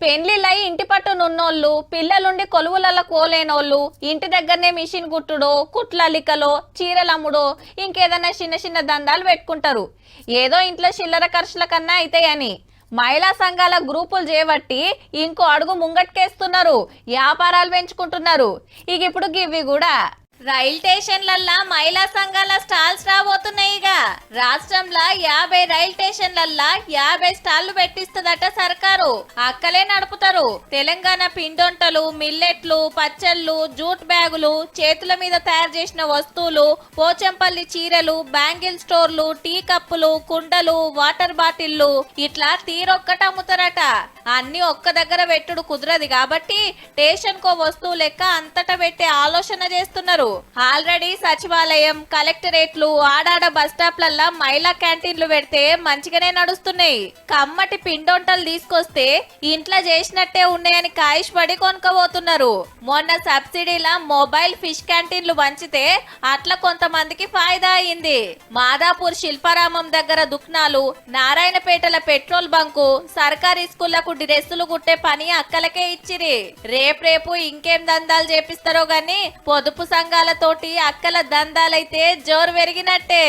పెండ్లిళ్ళై ఇంటి పట్టునున్నోళ్ళు, పిల్లలుండి కొలువులలో కోలేనోళ్ళు, ఇంటి దగ్గరనే మిషన్ కుట్టుడో, కుట్లలికలో, చీరలమ్ముడో, ఇంకేదన్నా చిన్న చిన్న దందాలు పెట్టుకుంటారు. ఏదో ఇంట్లో చిల్లర ఖర్చుల కన్నా అయితాయని మహిళా సంఘాల గ్రూపులు చేపట్టి ఇంకో అడుగు ముంగట్కేస్తున్నారు, వ్యాపారాలు పెంచుకుంటున్నారు. ఇక ఇప్పుడు గివ్వి కూడా రైల్ స్టేషన్లల్లా మహిళా సంఘాల స్టాల్స్ రాబోతున్నాయిగా. రాష్ట్రంలో 50 రైల్ స్టేషన్లల్లా 50 స్టాళ్లు పెట్టిస్తుందట సర్కారు. అక్కలే నడుపుతారు. తెలంగాణ పిండొంటలు, మిల్లెట్లు, పచ్చళ్ళు, జూట్ బ్యాగులు, చేతుల మీద తయారు చేసిన వస్తువులు, పోచంపల్లి చీరలు, బ్యాంగిల్ స్టోర్లు, టీ కప్పులు, కుండలు, వాటర్ బాటిళ్లు ఇట్లా తీరొక్కట అమ్ముతారట. అన్ని ఒక్క దగ్గర పెట్టుడు కుదరదు కాబట్టి స్టేషన్ కో వస్తువు లెక్క అంతటా పెట్టే ఆలోచన చేస్తున్నారు. ఆల్రెడీ సచివాలయం, కలెక్టరేట్లు, ఆడాడ బస్ స్టాప్లల్లా మహిళా క్యాంటీన్లు పెడితే మంచిగానే నడుస్తున్నాయి. కమ్మటి పిండొంటలు తీసుకొస్తే ఇంట్లో చేసినట్టే ఉన్నాయని కాయిష్ పడి కొనుక్కోబోతున్నారు. మొన్న సబ్సిడీల మొబైల్ ఫిష్ క్యాంటీన్లు పంచితే అట్లా కొంతమందికి ఫాయిదా అయింది. మాదాపూర్ శిల్పారామం దగ్గర దుకాణాలు, నారాయణపేటల పెట్రోల్ బంకు, సర్కారీ స్కూళ్లకు డ్రెస్సులు కుట్టే పని అక్కలకే ఇచ్చిరి. రేపు ఇంకేం దందాలు చేపిస్తారో గాని పొదుపు సంఘాలతోటి అక్కల దందాలైతే జోరు పెరిగినట్టే.